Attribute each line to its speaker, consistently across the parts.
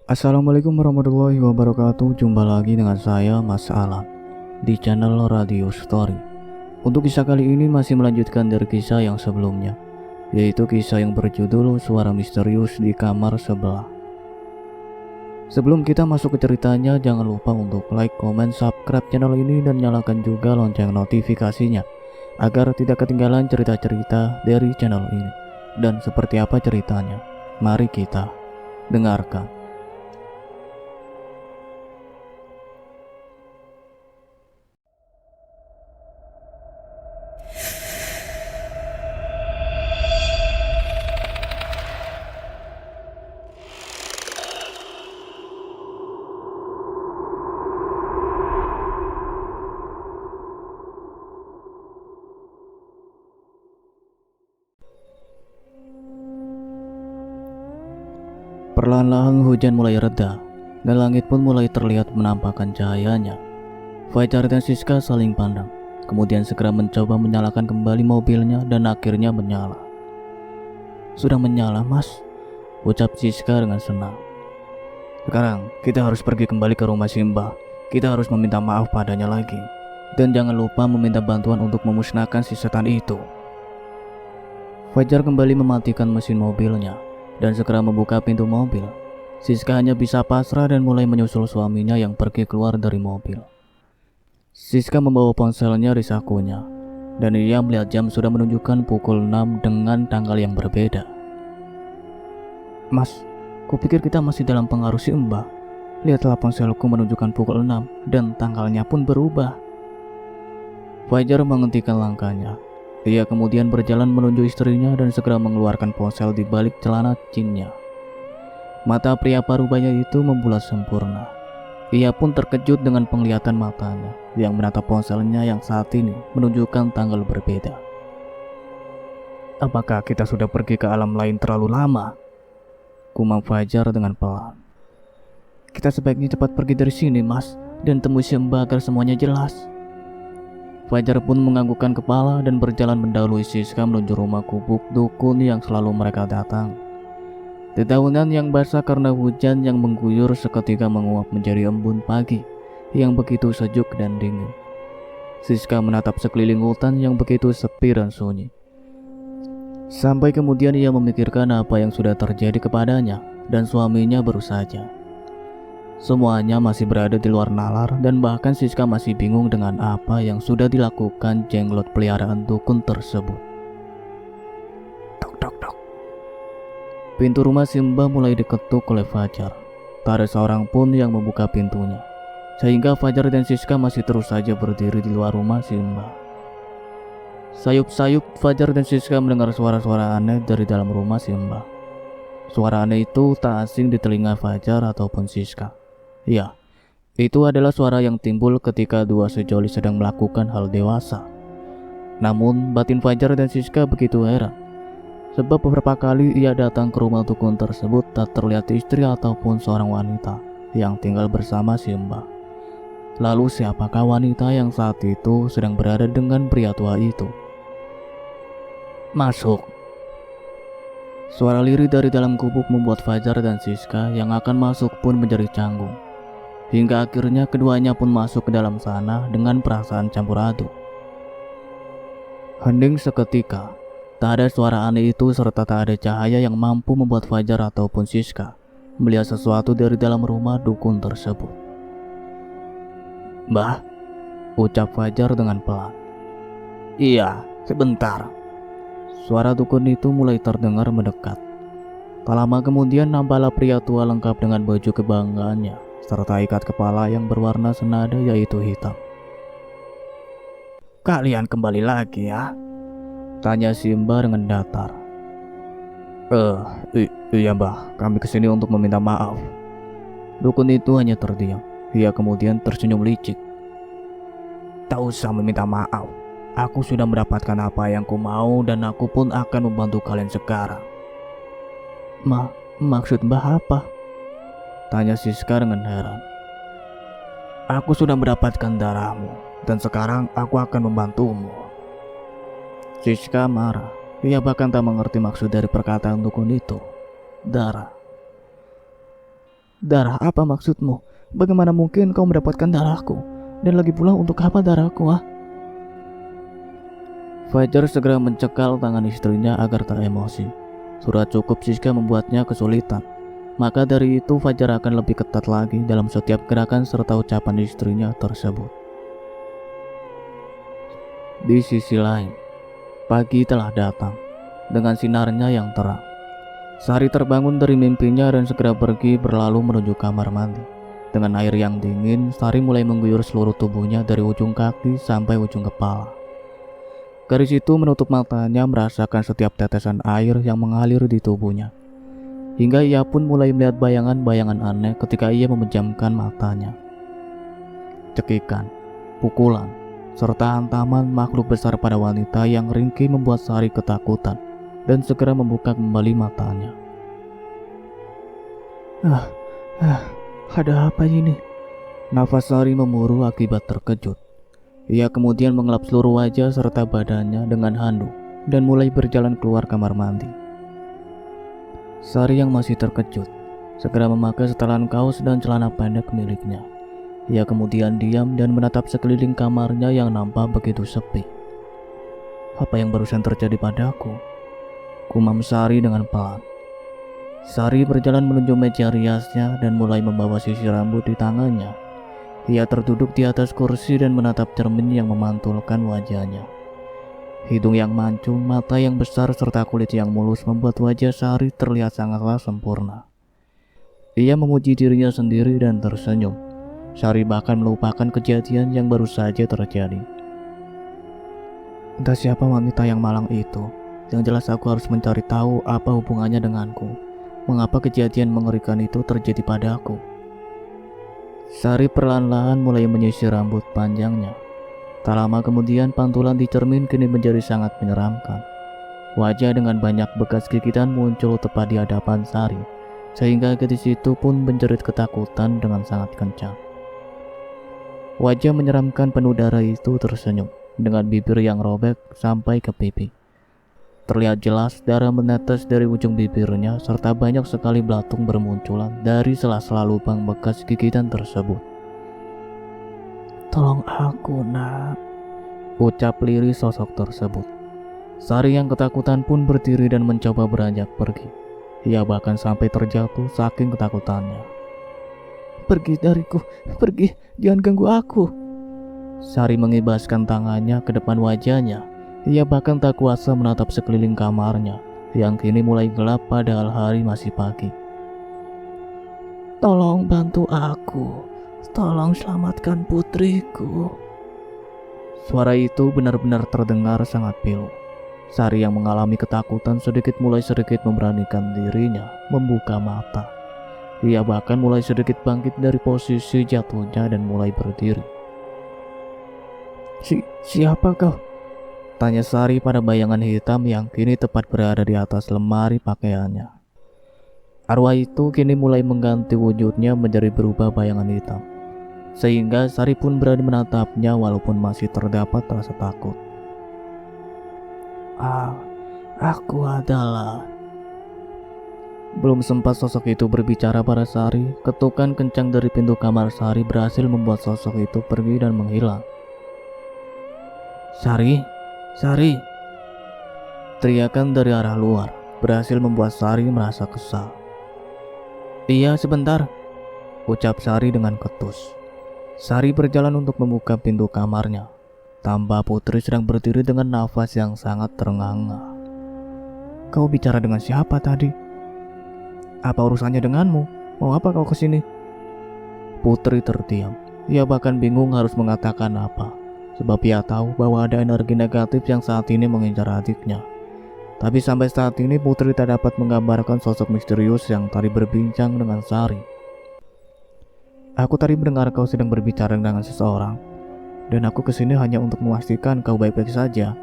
Speaker 1: Assalamualaikum warahmatullahi wabarakatuh. Jumpa lagi dengan saya Mas Alan di channel Radio Story. Untuk kisah kali ini masih melanjutkan dari kisah yang sebelumnya, yaitu kisah yang berjudul Suara Misterius di Kamar Sebelah. Sebelum kita masuk ke ceritanya, jangan lupa untuk like, comment, subscribe channel ini dan nyalakan juga lonceng notifikasinya agar tidak ketinggalan cerita-cerita dari channel ini. Dan seperti apa ceritanya? Mari kita dengarkan. Perlahan-lahan hujan mulai reda, dan langit pun mulai terlihat menampakkan cahayanya. Fajar dan Siska saling pandang, kemudian segera mencoba menyalakan kembali mobilnya dan akhirnya menyala. "Sudah menyala, Mas," ucap Siska dengan senang. "Sekarang kita harus pergi kembali ke rumah Simba. Kita harus meminta maaf padanya lagi. Dan jangan lupa meminta bantuan untuk memusnahkan si setan itu." Fajar kembali mematikan mesin mobilnya dan segera membuka pintu mobil. Siska hanya bisa pasrah dan mulai menyusul suaminya yang pergi keluar dari mobil. Siska membawa ponselnya di sakunya, dan ia melihat jam sudah menunjukkan pukul 6 dengan tanggal yang berbeda. "Mas, kupikir kita masih dalam pengaruh si Mbah. Lihatlah, ponselku menunjukkan pukul 6 dan tanggalnya pun berubah." Fajar menghentikan langkahnya. Ia kemudian berjalan menuju istrinya dan segera mengeluarkan ponsel di balik celana jeansnya. Mata pria parubaya itu membulat sempurna. Ia pun terkejut dengan penglihatan matanya yang menatap ponselnya yang saat ini menunjukkan tanggal berbeda. "Apakah kita sudah pergi ke alam lain terlalu lama?" Gumam Fajar dengan pelan. "Kita sebaiknya cepat pergi dari sini, Mas, dan temui si Mbah agar semuanya jelas." Fajar pun menganggukkan kepala dan berjalan mendahului Siska menuju rumah gubuk dukun yang selalu mereka datang. Dedaunan yang basah karena hujan yang mengguyur seketika menguap menjadi embun pagi yang begitu sejuk dan dingin. Siska menatap sekeliling hutan yang begitu sepi dan sunyi. Sampai kemudian ia memikirkan apa yang sudah terjadi kepadanya dan suaminya baru saja. Semuanya masih berada di luar nalar dan bahkan Siska masih bingung dengan apa yang sudah dilakukan jenglot peliharaan dukun tersebut. Tok tok tok. Pintu rumah Simba mulai diketuk oleh Fajar. Tak ada seorang pun yang membuka pintunya, sehingga Fajar dan Siska masih terus saja berdiri di luar rumah Simba. Sayup-sayup Fajar dan Siska mendengar suara-suara aneh dari dalam rumah Simba. Suara aneh itu tak asing di telinga Fajar ataupun Siska. Ya, itu adalah suara yang timbul ketika dua sejoli sedang melakukan hal dewasa. Namun batin Fajar dan Siska begitu heran, sebab beberapa kali ia datang ke rumah dukun tersebut tak terlihat istri ataupun seorang wanita yang tinggal bersama Simba. Lalu siapakah wanita yang saat itu sedang berada dengan pria tua itu? "Masuk!" Suara lirih dari dalam gubuk membuat Fajar dan Siska yang akan masuk pun menjadi canggung. Hingga akhirnya keduanya pun masuk ke dalam sana dengan perasaan campur aduk. Hening seketika, tak ada suara aneh itu serta tak ada cahaya yang mampu membuat Fajar ataupun Siska melihat sesuatu dari dalam rumah dukun tersebut. "Mbah," ucap Fajar dengan pelan. "Iya, sebentar." Suara dukun itu mulai terdengar mendekat. Tak lama kemudian nampaklah pria tua lengkap dengan baju kebanggaannya serta ikat kepala yang berwarna senada yaitu hitam. "Kalian kembali lagi ya?" tanya Simba dengan datar. Iya Mbah, kami kesini untuk meminta maaf." Dukun itu hanya terdiam. Ia kemudian tersenyum licik. "Tak usah meminta maaf. Aku sudah mendapatkan apa yang ku mau dan aku pun akan membantu kalian sekarang." Maksud Mbah apa?" tanya Siska dengan heran. "Aku sudah mendapatkan darahmu dan sekarang aku akan membantumu." Siska marah. Ia bahkan tak mengerti maksud dari perkataan dukun itu. Darah. Darah apa maksudmu? Bagaimana mungkin kau mendapatkan darahku? Dan lagi pula untuk apa darahku, ah? Fajar segera mencekal tangan istrinya agar tak emosi. Sudah cukup Siska membuatnya kesulitan. Maka dari itu Fajar akan lebih ketat lagi dalam setiap gerakan serta ucapan istrinya tersebut. Di sisi lain, pagi telah datang dengan sinarnya yang terang. Sari terbangun dari mimpinya dan segera pergi berlalu menuju kamar mandi. Dengan air yang dingin, Sari mulai mengguyur seluruh tubuhnya dari ujung kaki sampai ujung kepala. Garis itu menutup matanya merasakan setiap tetesan air yang mengalir di tubuhnya. Hingga ia pun mulai melihat bayangan-bayangan aneh ketika ia memejamkan matanya. Cekikan, pukulan, serta hantaman makhluk besar pada wanita yang ringkih membuat Sari ketakutan dan segera membuka kembali matanya. Ada apa ini? Nafas Sari memuru akibat terkejut. Ia kemudian mengelap seluruh wajah serta badannya dengan handuk dan mulai berjalan keluar kamar mandi. Sari yang masih terkejut segera memakai setelan kaos dan celana pendek miliknya. Ia kemudian diam dan menatap sekeliling kamarnya yang nampak begitu sepi. Apa yang barusan terjadi padaku? Gumam Sari dengan pelan. Sari berjalan menuju meja riasnya dan mulai membawa sisir rambut di tangannya. Ia terduduk di atas kursi dan menatap cermin yang memantulkan wajahnya. Hidung yang mancung, mata yang besar, serta kulit yang mulus membuat wajah Sari terlihat sangatlah sempurna. Ia memuji dirinya sendiri dan tersenyum. Sari bahkan melupakan kejadian yang baru saja terjadi. Entah siapa wanita yang malang itu. Yang jelas aku harus mencari tahu apa hubungannya denganku. Mengapa kejadian mengerikan itu terjadi padaku? Sari perlahan-lahan mulai menyisir rambut panjangnya. Tak lama kemudian pantulan di cermin kini menjadi sangat menyeramkan. Wajah dengan banyak bekas gigitan muncul tepat di hadapan Sari, sehingga gadis itu pun menjerit ketakutan dengan sangat kencang. Wajah menyeramkan penuh darah itu tersenyum dengan bibir yang robek sampai ke pipi. Terlihat jelas darah menetes dari ujung bibirnya serta banyak sekali belatung bermunculan dari sela-sela lubang bekas gigitan tersebut. Tolong aku, nak, ucap lirih sosok tersebut. Sari yang ketakutan pun berdiri dan mencoba beranjak pergi. Ia bahkan sampai terjatuh saking ketakutannya. Pergi dariku, pergi, jangan ganggu aku. Sari mengibaskan tangannya ke depan wajahnya. Ia bahkan tak kuasa menatap sekeliling kamarnya yang kini mulai gelap padahal hari masih pagi. Tolong bantu aku. Tolong selamatkan putriku. Suara itu benar-benar terdengar sangat pilu. Sari yang mengalami ketakutan sedikit memberanikan dirinya membuka mata. Ia bahkan mulai sedikit bangkit dari posisi jatuhnya dan mulai berdiri. Siapa kau? Tanya Sari pada bayangan hitam yang kini tepat berada di atas lemari pakaiannya. Arwah itu kini mulai mengganti wujudnya menjadi berubah bayangan hitam, sehingga Sari pun berani menatapnya walaupun masih terdapat rasa takut. Aku adalah... Belum sempat sosok itu berbicara pada Sari, ketukan kencang dari pintu kamar Sari berhasil membuat sosok itu pergi dan menghilang. Sari! Teriakan dari arah luar berhasil membuat Sari merasa kesal. Iya, sebentar, ucap Sari dengan ketus. Sari berjalan untuk membuka pintu kamarnya. Tambah Putri sedang berdiri dengan nafas yang sangat terengah-engah. Kau bicara dengan siapa tadi? Apa urusannya denganmu? Mau apa kau kesini? Putri terdiam. Ia bahkan bingung harus mengatakan apa, sebab ia tahu bahwa ada energi negatif yang saat ini mengincar adiknya. Tapi sampai saat ini Putri tak dapat menggambarkan sosok misterius yang tadi berbincang dengan Sari. Aku tadi mendengar kau sedang berbicara dengan seseorang, dan aku kesini hanya untuk memastikan kau baik-baik saja.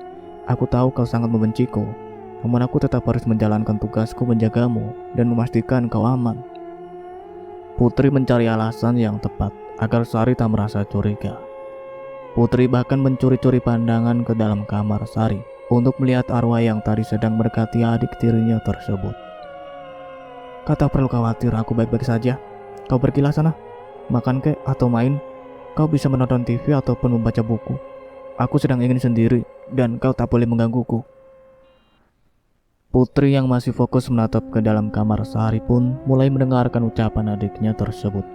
Speaker 1: Aku tahu kau sangat membenciku, namun aku tetap harus menjalankan tugasku menjagamu dan memastikan kau aman. Putri mencari alasan yang tepat agar Sari tak merasa curiga. Putri bahkan mencuri-curi pandangan ke dalam kamar Sari untuk melihat arwah yang tadi sedang mendekati adik tirinya tersebut. Kata perlu khawatir, aku baik-baik saja. Kau pergilah sana, makan kek atau main. Kau bisa menonton TV ataupun membaca buku. Aku sedang ingin sendiri dan kau tak boleh menggangguku. Putri yang masih fokus menatap ke dalam kamar Sari pun mulai mendengarkan ucapan adiknya tersebut.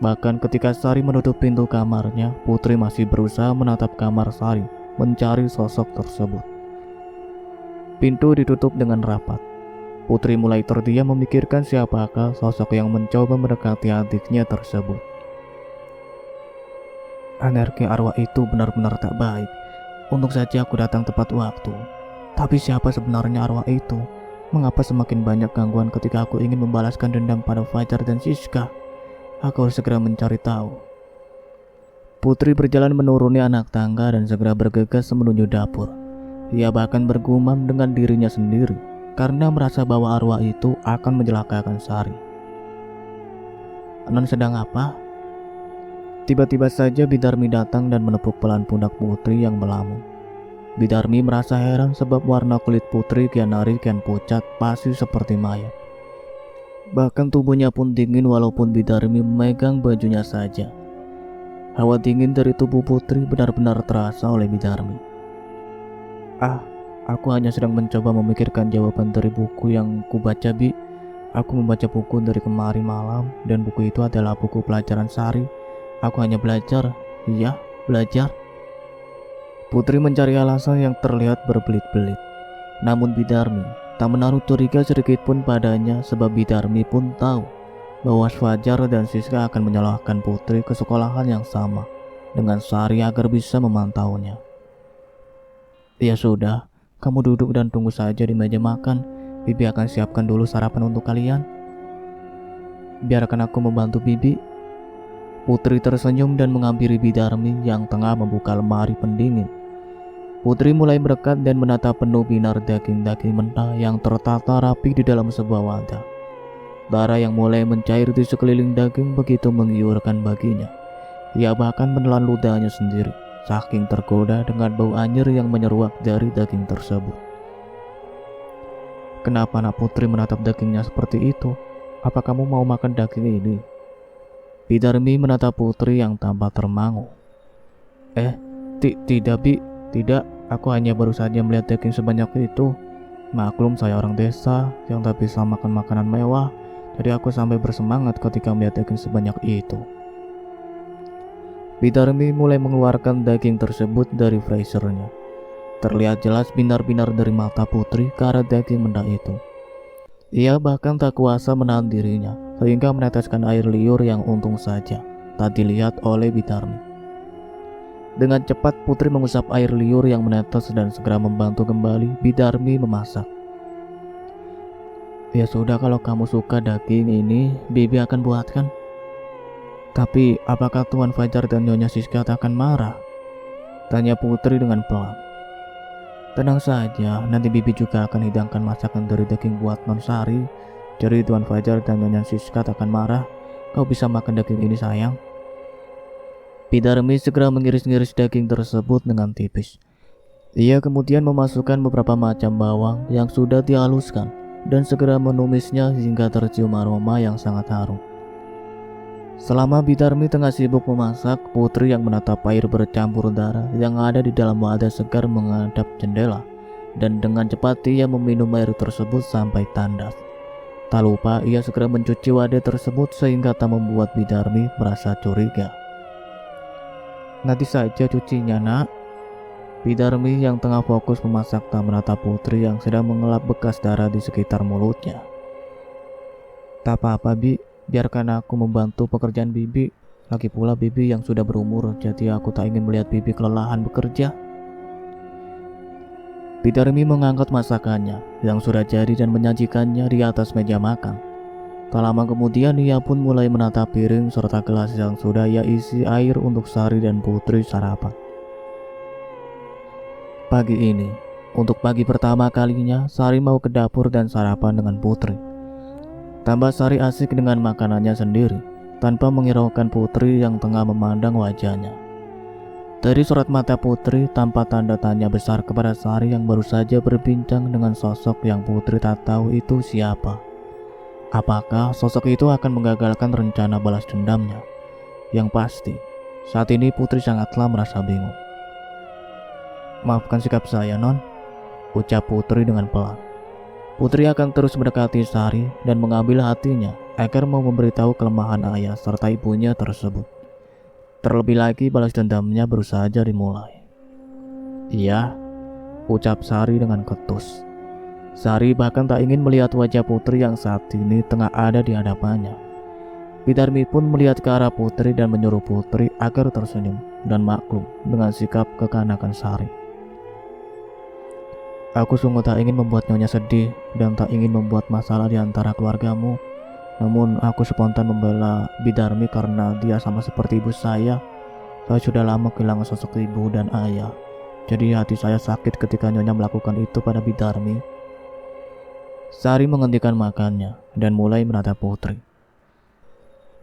Speaker 1: Bahkan ketika Sari menutup pintu kamarnya, Putri masih berusaha menatap kamar Sari, mencari sosok tersebut. Pintu ditutup dengan rapat. Putri mulai terdiam memikirkan siapakah sosok yang mencoba mendekati adiknya tersebut. Energi arwah itu benar-benar tak baik. Untung saja aku datang tepat waktu. Tapi siapa sebenarnya arwah itu? Mengapa semakin banyak gangguan ketika aku ingin membalaskan dendam pada Fajar dan Siska? Aku harus segera mencari tahu. Putri berjalan menuruni anak tangga dan segera bergegas menuju dapur. Ia bahkan bergumam dengan dirinya sendiri karena merasa bahwa arwah itu akan mencelakakan Sari. Non sedang apa? Tiba-tiba saja Bidarmi datang dan menepuk pelan pundak Putri yang melamun. Bidarmi merasa heran sebab warna kulit Putri kian hari kian pucat pasir seperti mayat. Bahkan tubuhnya pun dingin walaupun Bidarmi memegang bajunya saja. Hawa dingin dari tubuh Putri benar-benar terasa oleh Bidarmi. Aku hanya sedang mencoba memikirkan jawaban dari buku yang kubaca, Bi. Aku membaca buku dari kemarin malam dan buku itu adalah buku pelajaran Sari. Aku hanya belajar, iya, belajar. Putri mencari alasan yang terlihat berbelit-belit. Namun Bidarmi tak menaruh curiga sedikit pun padanya sebab Bidarmi pun tahu bahwa Fajar dan Siska akan menyalahkan Putri ke sekolahan yang sama dengan Sari agar bisa memantaunya. Ya sudah, kamu duduk dan tunggu saja di meja makan. Bibi akan siapkan dulu sarapan untuk kalian. Biarkan aku membantu Bibi. Putri tersenyum dan menghampiri Bidarmi yang tengah membuka lemari pendingin. Putri mulai mendekat dan menatap penuh binar daging-daging mentah yang tertata rapi di dalam sebuah wadah. Darah yang mulai mencair di sekeliling daging begitu menggiurkan baginya. Ia bahkan menelan ludahnya sendiri, saking tergoda dengan bau anyir yang menyeruak dari daging tersebut. Kenapa anak Putri menatap dagingnya seperti itu? Apa kamu mau makan daging ini? Bidarmi menatap Putri yang tampak termangu. Tidak Bi, tidak. Aku hanya baru saja melihat daging sebanyak itu. Maklum saya orang desa yang tak bisa makan makanan mewah, jadi aku sampai bersemangat ketika melihat daging sebanyak itu. Bidarmi mulai mengeluarkan daging tersebut dari freezernya. Terlihat jelas binar-binar dari mata Putri ke arah daging mentah itu. Ia bahkan tak kuasa menahan dirinya, sehingga meneteskan air liur yang untung saja tak dilihat oleh Bidarmi. Dengan cepat Putri mengusap air liur yang menetes dan segera membantu kembali Bidarmi memasak. Ya sudah, kalau kamu suka daging ini, Bibi akan buatkan. Tapi apakah Tuan Fajar dan Nyonya Siska akan marah? Tanya Putri dengan pelan. Tenang saja, nanti Bibi juga akan hidangkan masakan dari daging buat Non Sari. Jadi Tuan Fajar dan Nyonya Siska tak akan marah. Kau bisa makan daging ini sayang. Bidarmi segera mengiris-ngiris daging tersebut dengan tipis. Ia kemudian memasukkan beberapa macam bawang yang sudah dihaluskan dan segera menumisnya hingga tercium aroma yang sangat harum. Selama Bidarmi tengah sibuk memasak, Putri yang menatap air bercampur darah yang ada di dalam wadah segar menghadap jendela, dan dengan cepat ia meminum air tersebut sampai tandas. Tak lupa ia segera mencuci wadah tersebut sehingga tak membuat Bidarmi merasa curiga. Nanti saja cucinya, Nak. Bidarmi yang tengah fokus memasak tak menatap Putri yang sedang mengelap bekas darah di sekitar mulutnya. Tak apa-apa, Bi. Biarkan aku membantu pekerjaan Bibi. Lagi pula Bibi yang sudah berumur, jadi aku tak ingin melihat Bibi kelelahan bekerja. Bidarmi mengangkat masakannya yang sudah jadi dan menyajikannya di atas meja makan. Tak lama kemudian ia pun mulai menatap piring serta gelas yang sudah ia isi air untuk Sari dan Putri sarapan. Pagi ini, untuk pagi pertama kalinya, Sari mau ke dapur dan sarapan dengan Putri. Tambah Sari asik dengan makanannya sendiri, tanpa menghiraukan Putri yang tengah memandang wajahnya. Dari sorot mata Putri tampak tanda tanya besar kepada Sari yang baru saja berbincang dengan sosok yang Putri tak tahu itu siapa. Apakah sosok itu akan menggagalkan rencana balas dendamnya? Yang pasti, saat ini Putri sangatlah merasa bingung. "Maafkan sikap saya, Non," ucap Putri dengan pelan. Putri akan terus mendekati Sari dan mengambil hatinya agar mau memberitahu kelemahan ayah serta ibunya tersebut. Terlebih lagi balas dendamnya baru saja dimulai. "Iya," ucap Sari dengan ketus. Sari bahkan tak ingin melihat wajah Putri yang saat ini tengah ada di hadapannya. Bidarmi pun melihat ke arah Putri dan menyuruh Putri agar tersenyum dan maklum dengan sikap kekanakan Sari. "Aku sungguh tak ingin membuat Nyonya sedih dan tak ingin membuat masalah di antara keluargamu. Namun aku spontan membela Bidarmi karena dia sama seperti ibu saya. Saya sudah lama kehilangan sosok ibu dan ayah. Jadi hati saya sakit ketika Nyonya melakukan itu pada Bidarmi." Sari menghentikan makannya dan mulai menatap Putri.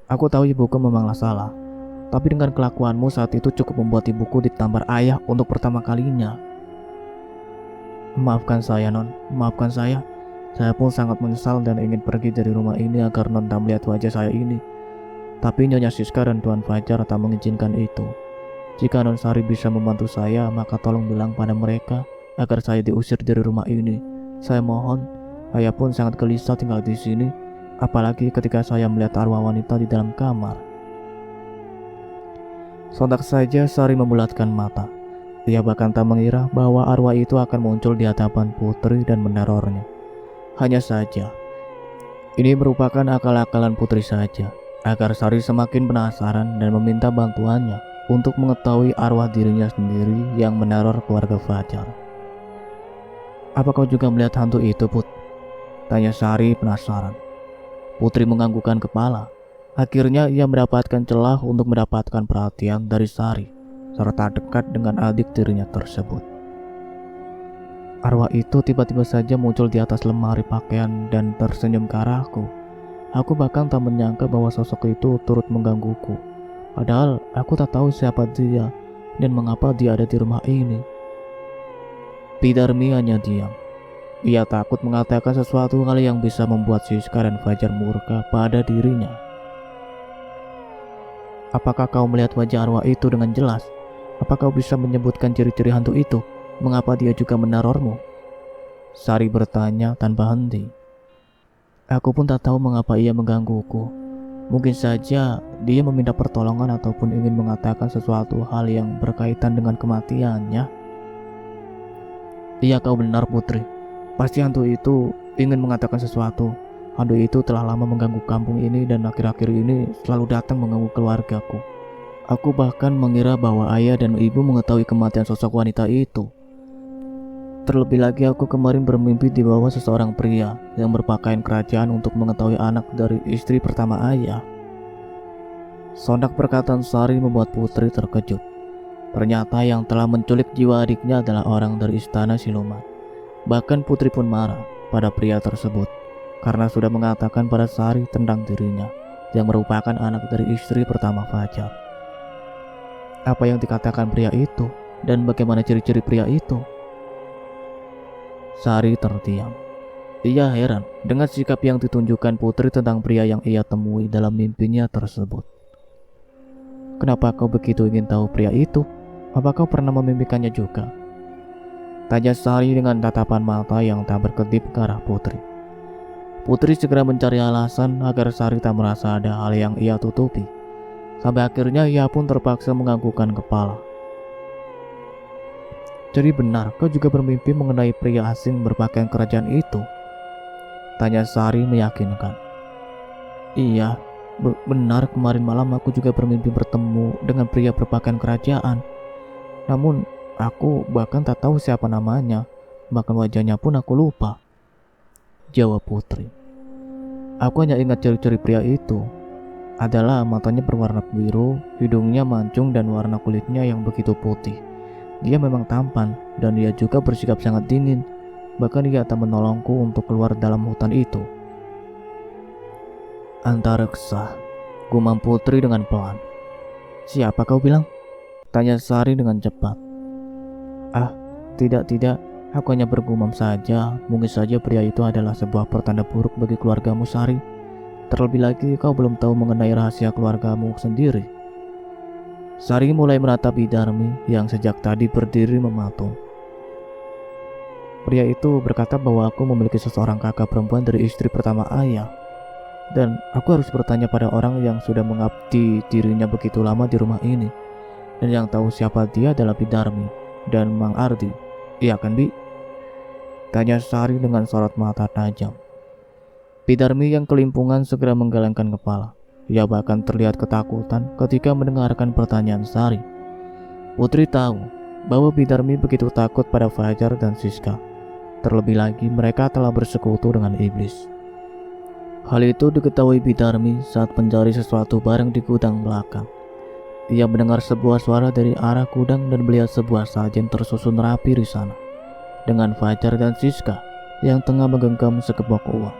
Speaker 1: "Aku tahu ibuku memanglah salah, tapi dengan kelakuanmu saat itu cukup membuat ibuku ditampar ayah untuk pertama kalinya. Maafkan saya, Non. Maafkan saya. Saya pun sangat menyesal dan ingin pergi dari rumah ini agar Non tak melihat wajah saya ini. Tapi Nyonya Siska dan Tuan Fajar tak mengizinkan itu. Jika Non Sari bisa membantu saya, maka tolong bilang pada mereka agar saya diusir dari rumah ini. Saya mohon. Ayah pun sangat gelisah tinggal di sini, apalagi ketika saya melihat arwah wanita di dalam kamar." Sontak saja Sari membulatkan mata. Ia bahkan tak mengira bahwa arwah itu akan muncul di hadapan Putri dan menerornya. Hanya saja, ini merupakan akal-akalan Putri saja, agar Sari semakin penasaran dan meminta bantuannya untuk mengetahui arwah dirinya sendiri yang meneror keluarga Fajar. "Apa kau juga melihat hantu itu, Put?" tanya Sari penasaran. Putri menganggukkan kepala. Akhirnya ia mendapatkan celah untuk mendapatkan perhatian dari Sari serta dekat dengan adik tirinya tersebut. "Arwah itu tiba-tiba saja muncul di atas lemari pakaian dan tersenyum ke arahku. Aku bahkan tak menyangka bahwa sosok itu turut menggangguku. Padahal aku tak tahu siapa dia dan mengapa dia ada di rumah ini." Bidarmi hanya diam. Ia takut mengatakan sesuatu hal yang bisa membuat Siska dan Fajar murka pada dirinya. "Apakah kau melihat wajah arwah itu dengan jelas? Apa kau bisa menyebutkan ciri-ciri hantu itu? Mengapa dia juga menerormu?" Sari bertanya tanpa henti. Aku pun tak tahu mengapa ia menggangguku. Mungkin saja dia meminta pertolongan ataupun ingin mengatakan sesuatu hal yang berkaitan dengan kematiannya. "Iya, kau benar, Putri. Pasti hantu itu ingin mengatakan sesuatu. Hantu itu telah lama mengganggu kampung ini dan akhir-akhir ini selalu datang mengganggu keluargaku. Aku bahkan mengira bahwa ayah dan ibu mengetahui kematian sosok wanita itu. Terlebih lagi aku kemarin bermimpi di bawah seseorang pria yang berpakaian kerajaan untuk mengetahui anak dari istri pertama ayah." Sontak perkataan Sari membuat Putri terkejut. Ternyata yang telah menculik jiwa adiknya adalah orang dari istana siluman. Bahkan Putri pun marah pada pria tersebut karena sudah mengatakan pada Sari tentang dirinya yang merupakan anak dari istri pertama Fajar. Apa yang dikatakan pria itu dan bagaimana ciri-ciri pria itu? Sari terdiam. Ia heran dengan sikap yang ditunjukkan Putri tentang pria yang ia temui dalam mimpinya tersebut. "Kenapa kau begitu ingin tahu pria itu? Apa kau pernah memimpikannya juga?" tanya Sari dengan tatapan mata yang tak berkedip ke arah Putri. Putri segera mencari alasan agar Sari tak merasa ada hal yang ia tutupi. Sampai akhirnya ia pun terpaksa menganggukkan kepala. "Jadi benar kau juga bermimpi mengenai pria asing berpakaian kerajaan itu?" tanya Sari meyakinkan. "Iya, benar kemarin malam aku juga bermimpi bertemu dengan pria berpakaian kerajaan. Namun aku bahkan tak tahu siapa namanya, bahkan wajahnya pun aku lupa," jawab Putri. "Aku hanya ingat ciri-ciri pria itu adalah matanya berwarna biru, hidungnya mancung dan warna kulitnya yang begitu putih. Dia memang tampan dan dia juga bersikap sangat dingin. Bahkan dia tak menolongku untuk keluar dalam hutan itu." "Antareksa," gumam Putri dengan pelan. "Siapa kau bilang?" tanya Sari dengan cepat. "Ah, tidak, aku hanya bergumam saja. Mungkin saja pria itu adalah sebuah pertanda buruk bagi keluargamu, Sari. Terlebih lagi kau belum tahu mengenai rahasia keluargamu sendiri. Sari mulai menatap Bidarmi yang sejak tadi berdiri mematung. Pria itu berkata bahwa aku memiliki seseorang kakak perempuan dari istri pertama ayah. Dan aku harus bertanya pada orang yang sudah mengabdi dirinya begitu lama di rumah ini. Dan yang tahu siapa dia adalah Bidarmi dan Mang Ardi. Iya kan, Bi? Tanya Sari dengan sorot mata tajam. Bidarmi yang kelimpungan segera menggelengkan kepala. Ia bahkan terlihat ketakutan ketika mendengarkan pertanyaan Sari. Putri tahu bahwa Bidarmi begitu takut pada Fajar dan Siska. Terlebih lagi mereka telah bersekutu dengan iblis. Hal itu diketahui Bidarmi saat mencari sesuatu barang di gudang belakang. Ia mendengar sebuah suara dari arah gudang dan melihat sebuah sajen tersusun rapi di sana, dengan Fajar dan Siska yang tengah menggenggam sekepok uang.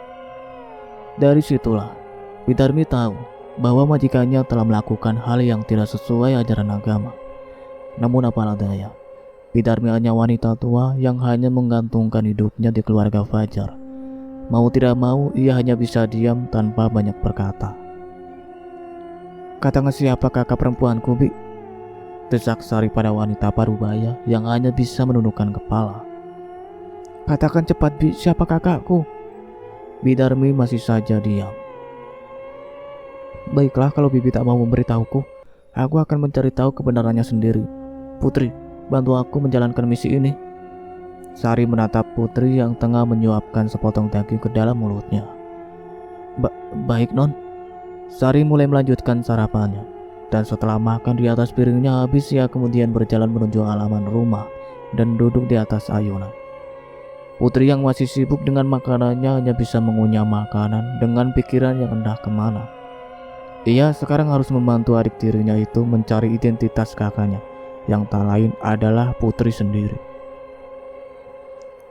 Speaker 1: Dari situlah Bidarmi tahu bahwa majikannya telah melakukan hal yang tidak sesuai ajaran agama. Namun apalah daya, Bidarmi hanya wanita tua yang hanya menggantungkan hidupnya di keluarga Fajar. Mau tidak mau, ia hanya bisa diam tanpa banyak berkata. Katakan siapa kakak perempuanku, Bi? Desak Sari pada wanita parubaya yang hanya bisa menundukkan kepala. Katakan cepat, Bi, siapa kakakku? Bidarmi masih saja diam. Baiklah, kalau Bibi tak mau memberitahuku, aku akan mencari tahu kebenarannya sendiri. Putri, bantu aku menjalankan misi ini. Sari menatap Putri yang tengah menyuapkan sepotong daging ke dalam mulutnya. Baik, Non. Sari mulai melanjutkan sarapannya, dan setelah makan di atas piringnya habis, ia kemudian berjalan menuju halaman rumah dan duduk di atas ayunan. Putri yang masih sibuk dengan makanannya hanya bisa mengunyah makanan dengan pikiran yang entah kemana. Ia sekarang harus membantu adik tirinya itu mencari identitas kakaknya, yang tak lain adalah Putri sendiri.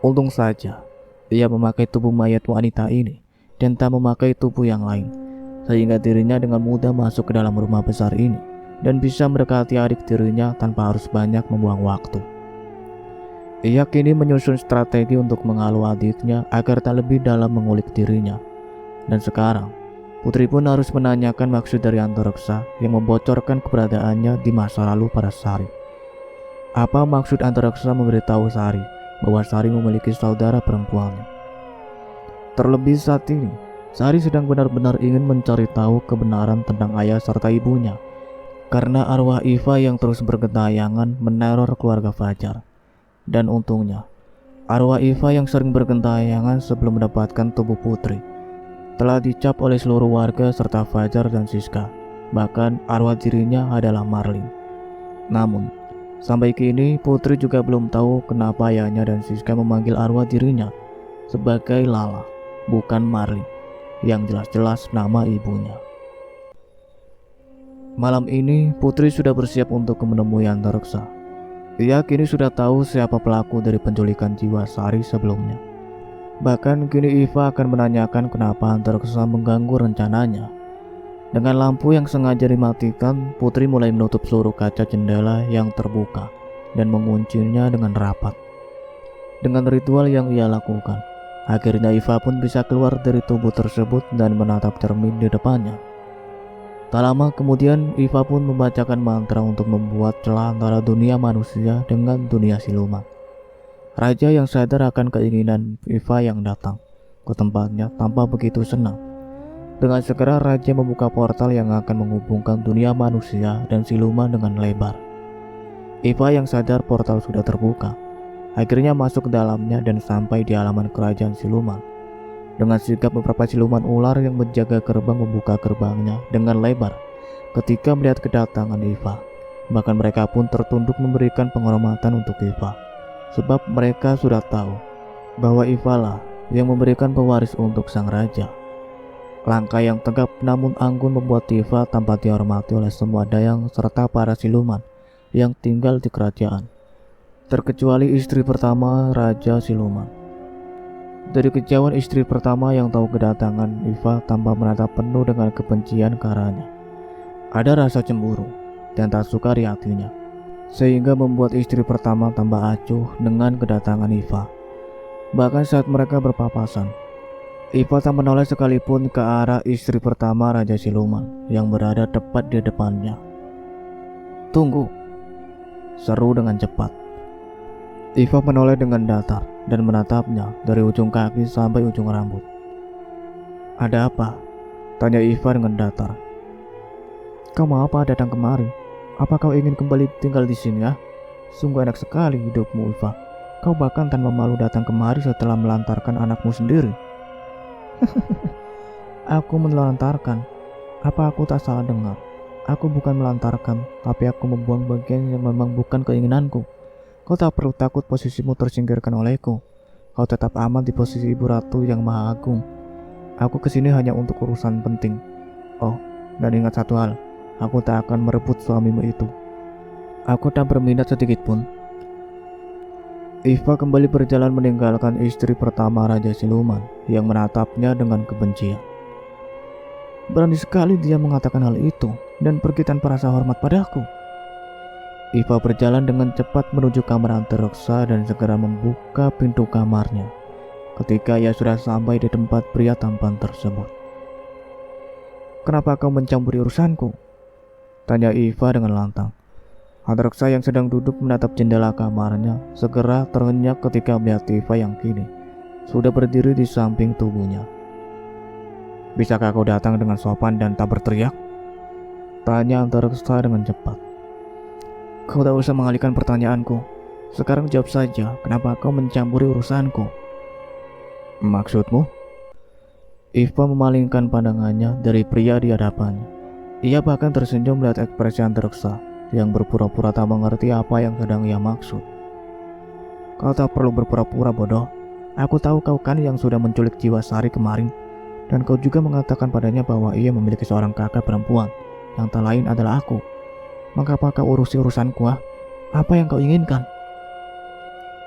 Speaker 1: Untung saja ia memakai tubuh mayat wanita ini dan tak memakai tubuh yang lain, sehingga dirinya dengan mudah masuk ke dalam rumah besar ini dan bisa mendekati adik tirinya tanpa harus banyak membuang waktu. Ia kini menyusun strategi untuk menghalau adiknya agar tak lebih dalam mengulik dirinya. Dan sekarang Putri pun harus menanyakan maksud dari Antareksa yang membocorkan keberadaannya di masa lalu pada Sari. Apa maksud Antareksa memberitahu Sari bahwa Sari memiliki saudara perempuannya? Terlebih saat ini Sari sedang benar-benar ingin mencari tahu kebenaran tentang ayah serta ibunya, karena arwah Iva yang terus bergentayangan meneror keluarga Fajar. Dan untungnya arwah Iva yang sering bergentayangan sebelum mendapatkan tubuh Putri telah dicap oleh seluruh warga serta Fajar dan Siska. Bahkan arwah dirinya adalah Marlin. Namun sampai kini Putri juga belum tahu kenapa ayahnya dan Siska memanggil arwah dirinya sebagai Lala, bukan Marlin, yang jelas-jelas nama ibunya. Malam ini Putri sudah bersiap untuk menemui Antareksa. Ia kini sudah tahu siapa pelaku dari penculikan jiwa Sari sebelumnya. Bahkan kini Iva akan menanyakan kenapa Antareksa mengganggu rencananya. Dengan lampu yang sengaja dimatikan, Putri mulai menutup seluruh kaca jendela yang terbuka dan menguncinya dengan rapat. Dengan ritual yang ia lakukan, akhirnya Iva pun bisa keluar dari tubuh tersebut dan menatap cermin di depannya. Tak lama kemudian Iva pun membacakan mantra untuk membuat celah antara dunia manusia dengan dunia siluman. Raja yang sadar akan keinginan Iva yang datang ke tempatnya tanpa begitu senang. Dengan segera Raja membuka portal yang akan menghubungkan dunia manusia dan siluman dengan lebar. Iva yang sadar portal sudah terbuka, akhirnya masuk ke dalamnya dan sampai di halaman kerajaan siluman. Dengan sigap beberapa siluman ular yang menjaga gerbang membuka gerbangnya dengan lebar ketika melihat kedatangan Iva. Bahkan mereka pun tertunduk memberikan penghormatan untuk Iva, sebab mereka sudah tahu bahwa Iva lah yang memberikan pewaris untuk sang raja. Langkah yang tegap namun anggun membuat Iva tampak dihormati oleh semua dayang serta para siluman yang tinggal di kerajaan, terkecuali istri pertama Raja Siluman. Dari kejauhan istri pertama yang tahu kedatangan Iva tanpa menatap penuh dengan kebencian ke arahnya. Ada rasa cemburu dan tak suka di hatinya, sehingga membuat istri pertama tambah acuh dengan kedatangan Iva. Bahkan saat mereka berpapasan, Iva tak menoleh sekalipun ke arah istri pertama Raja Siluman yang berada tepat di depannya. "Tunggu!" seru dengan cepat. Iva menoleh dengan datar dan menatapnya dari ujung kaki sampai ujung rambut. "Ada apa?" tanya Iva dengan datar. "Kau mau apa datang kemari? Apa kau ingin kembali tinggal di sini ya? Sungguh enak sekali hidupmu, Iva. Kau bahkan tanpa malu datang kemari setelah melantarkan anakmu sendiri." "Aku menelantarkan? Apa aku tak salah dengar? Aku bukan melantarkan, tapi aku membuang bagian yang memang bukan keinginanku. Kau tak perlu takut posisimu tersingkirkan olehku. Kau tetap aman di posisi Ibu Ratu yang Maha Agung. Aku kesini hanya untuk urusan penting. Oh, dan ingat satu hal, aku tak akan merebut suamimu itu. Aku tak berminat sedikit pun." Iva kembali berjalan meninggalkan istri pertama Raja Siluman yang menatapnya dengan kebencian. Berani sekali dia mengatakan hal itu dan pergi tanpa rasa hormat padaku. Iva berjalan dengan cepat menuju kamar antareksa dan segera membuka pintu kamarnya ketika ia sudah sampai di tempat pria tampan tersebut. "Kenapa kau mencampuri urusanku?" tanya Iva dengan lantang. Antareksa yang sedang duduk menatap jendela kamarnya segera terhenyak ketika melihat Iva yang kini sudah berdiri di samping tubuhnya. "Bisakah kau datang dengan sopan dan tak berteriak?" tanya antareksa dengan cepat. "Kau tak usah mengalihkan pertanyaanku. Sekarang jawab saja, kenapa kau mencampuri urusanku?" "Maksudmu?" Iva memalingkan pandangannya dari pria di hadapannya. Ia bahkan tersenyum melihat ekspresi antareksa yang berpura-pura tak mengerti apa yang sedang ia maksud. "Kau tak perlu berpura-pura, bodoh. Aku tahu kau kan yang sudah menculik Jiwa Sari kemarin. Dan kau juga mengatakan padanya bahwa ia memiliki seorang kakak perempuan yang tak lain adalah aku. Maka apa kau urusi urusanku? Apa yang kau inginkan?"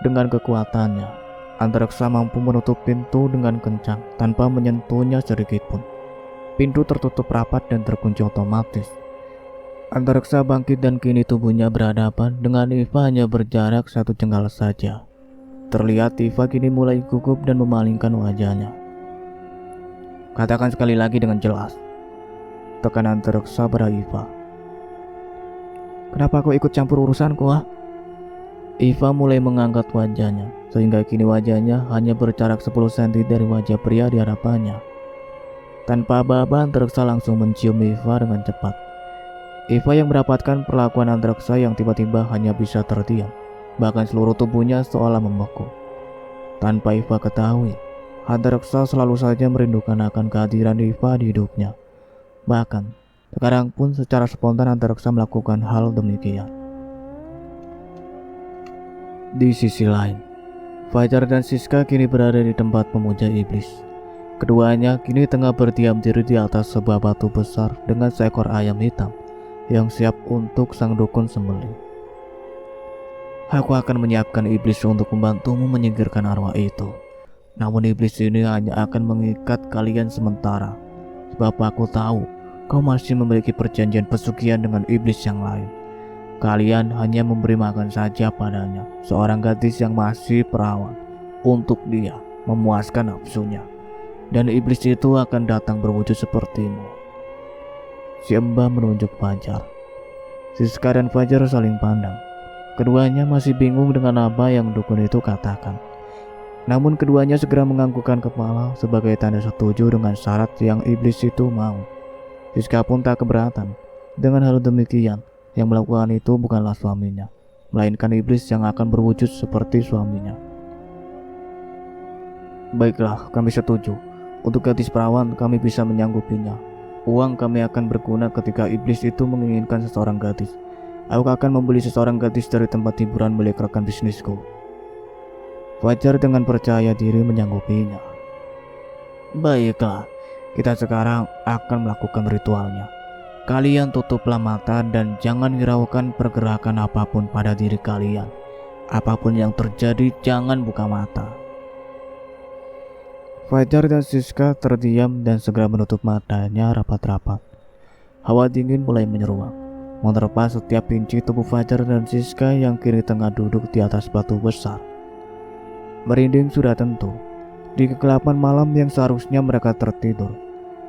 Speaker 1: Dengan kekuatannya, antareksa mampu menutup pintu dengan kencang tanpa menyentuhnya sedikit pun. Pintu tertutup rapat dan terkunci otomatis. Antareksa bangkit dan kini tubuhnya berhadapan dengan Iva hanya berjarak 1 jengkal saja. Terlihat Iva kini mulai gugup dan memalingkan wajahnya. "Katakan sekali lagi dengan jelas," tekan antareksa pada Iva. "Kenapa kau ikut campur urusanku? Iva mulai mengangkat wajahnya sehingga kini wajahnya hanya berjarak 10 cm dari wajah pria di hadapannya. Tanpa aba-aba antareksa langsung mencium Iva dengan cepat. Iva yang mendapatkan perlakuan antareksa yang tiba-tiba hanya bisa terdiam, bahkan seluruh tubuhnya seolah membeku. Tanpa Iva ketahui, antareksa selalu saja merindukan akan kehadiran Iva di hidupnya. Bahkan sekarang pun secara spontan antareksa melakukan hal demikian. Di sisi lain, Fajar dan Siska kini berada di tempat pemuja iblis. Keduanya kini tengah berdiam diri di atas sebuah batu besar dengan seekor ayam hitam yang siap untuk sang dukun sembelih. "Aku akan menyiapkan iblis untuk membantumu menyingkirkan arwah itu. Namun iblis ini hanya akan mengikat kalian sementara, sebab aku tahu kau masih memiliki perjanjian pesugihan dengan iblis yang lain. Kalian hanya memberi makan saja padanya, seorang gadis yang masih perawan, untuk dia memuaskan nafsunya. Dan iblis itu akan datang berwujud sepertimu." Si Mbah menunjuk Fajar. Siska dan Fajar saling pandang. Keduanya masih bingung dengan apa yang dukun itu katakan. Namun keduanya segera menganggukkan kepala sebagai tanda setuju dengan syarat yang iblis itu mau. Siska pun tak keberatan dengan hal demikian. Yang melakukan itu bukanlah suaminya, melainkan iblis yang akan berwujud seperti suaminya. "Baiklah, kami setuju. Untuk gadis perawan kami bisa menyanggupinya. Uang kami akan berguna ketika iblis itu menginginkan seseorang gadis. Aku akan membeli seseorang gadis dari tempat hiburan milik rekan bisnisku." Fajar dengan percaya diri menyanggupinya. "Baiklah, kita sekarang akan melakukan ritualnya. Kalian tutuplah mata dan jangan hiraukan pergerakan apapun pada diri kalian. Apapun yang terjadi, jangan buka mata." Fajar dan Siska terdiam dan segera menutup matanya rapat-rapat. Hawa dingin mulai menyeruak, menerpa setiap inci tubuh Fajar dan Siska yang kini tengah duduk di atas batu besar. Merinding sudah tentu, Di kegelapan malam yang seharusnya mereka tertidur,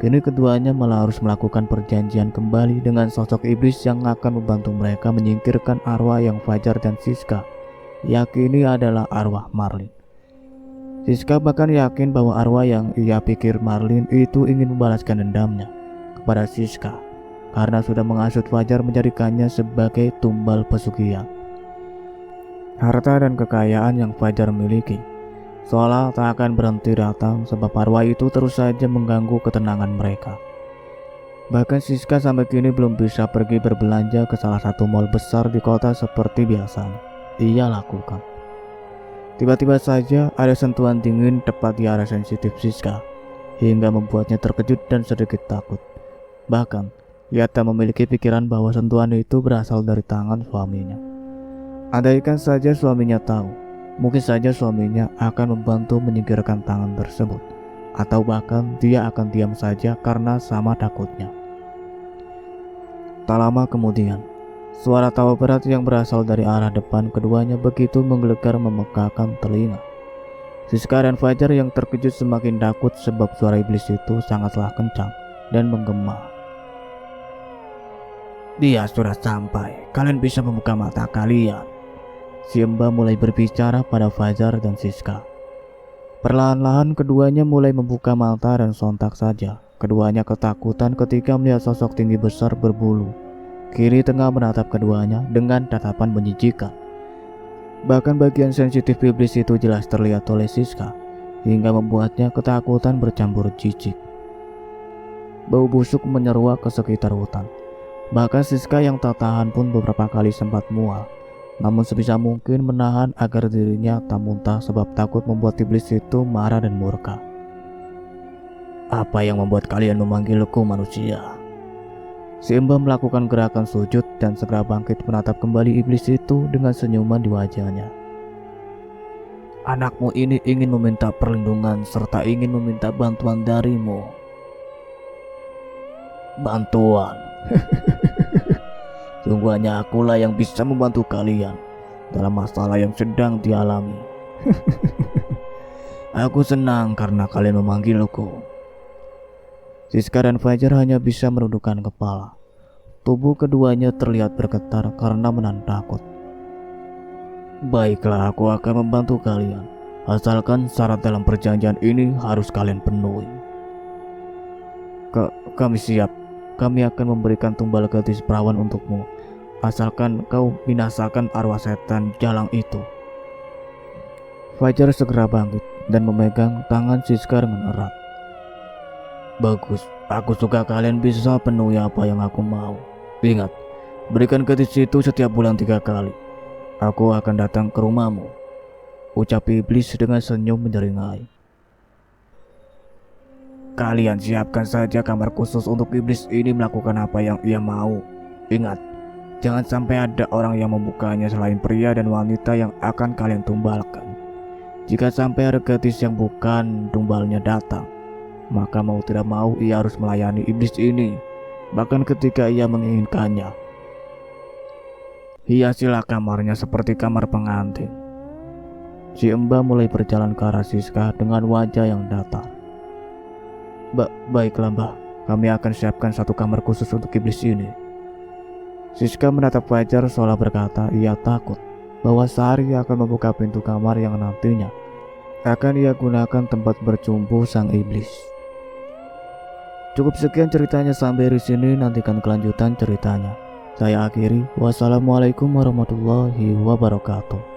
Speaker 1: kini keduanya malah harus melakukan perjanjian kembali dengan sosok iblis yang akan membantu mereka menyingkirkan arwah yang Fajar dan Siska yakini adalah arwah Marlin. Siska bahkan yakin bahwa arwah yang ia pikir Marlin itu ingin membalaskan dendamnya kepada Siska karena sudah menghasut Fajar menjadikannya sebagai tumbal pesugihan. Harta dan kekayaan yang Fajar miliki seolah tak akan berhenti datang sebab arwah itu terus saja mengganggu ketenangan mereka. Bahkan Siska sampai kini belum bisa pergi berbelanja ke salah satu mal besar di kota seperti biasanya ia lakukan. Tiba-tiba saja ada sentuhan dingin tepat di area sensitif Siska hingga membuatnya terkejut dan sedikit takut. Bahkan ia tak memiliki pikiran bahwa sentuhan itu berasal dari tangan suaminya. Andaikan saja suaminya tahu, mungkin saja suaminya akan membantu menyingkirkan tangan tersebut, atau bahkan dia akan diam saja karena sama takutnya. Tak lama kemudian, suara tawa berat yang berasal dari arah depan keduanya begitu menggelegar memekakan telinga. Siska dan Fajar yang terkejut semakin takut sebab suara iblis itu sangatlah kencang dan menggema. Dia sudah sampai, kalian bisa membuka mata kalian. Si Mbah mulai berbicara pada Fajar dan Siska. Perlahan-lahan keduanya mulai membuka mata dan sontak saja keduanya ketakutan ketika melihat sosok tinggi besar berbulu kiri tengah menatap keduanya dengan tatapan menjijikan. Bahkan bagian sensitif iblis itu jelas terlihat oleh Siska hingga membuatnya ketakutan bercampur jijik. Bau busuk menyeruak ke sekitar hutan. Bahkan Siska yang tak tahan pun beberapa kali sempat mual, namun sebisa mungkin menahan agar dirinya tak muntah sebab takut membuat iblis itu marah dan murka. Apa yang membuat kalian memanggilku manusia? Si Mbah melakukan gerakan sujud dan segera bangkit menatap kembali iblis itu dengan senyuman di wajahnya. Anakmu ini ingin meminta perlindungan serta ingin meminta bantuan darimu. Bantuan? Sungguh hanya akulah yang bisa membantu kalian dalam masalah yang sedang dialami. Aku senang karena kalian memanggilku. Siska dan Fajar hanya bisa menundukkan kepala. Tubuh keduanya terlihat bergetar karena menahan takut. Baiklah, aku akan membantu kalian, asalkan syarat dalam perjanjian ini harus kalian penuhi. Kami siap. Kami akan memberikan tumbal gadis perawan untukmu, asalkan kau binasakan arwah setan jalang itu. Fajar segera bangkit dan memegang tangan Siska dengan erat. Bagus, aku suka kalian bisa penuhi apa yang aku mau. Ingat, berikan gadis itu setiap bulan 3 kali. Aku akan datang ke rumahmu, ucap iblis dengan senyum menyeringai. Kalian siapkan saja kamar khusus untuk iblis ini melakukan apa yang ia mau. Ingat, jangan sampai ada orang yang membukanya selain pria dan wanita yang akan kalian tumbalkan. Jika sampai ada gadis yang bukan tumbalnya datang, maka mau tidak mau ia harus melayani iblis ini, bahkan ketika ia menginginkannya. Hiasilah kamarnya seperti kamar pengantin. Si Mbah mulai berjalan ke arah Siska dengan wajah yang datar. Baiklah Mbah, kami akan siapkan satu kamar khusus untuk iblis ini. Siska menatap Fajar seolah berkata ia takut bahwa Sari akan membuka pintu kamar yang nantinya akan ia gunakan tempat bercumbu sang iblis. Cukup sekian ceritanya sampai di sini, nantikan kelanjutan ceritanya. Saya akhiri, wassalamualaikum warahmatullahi wabarakatuh.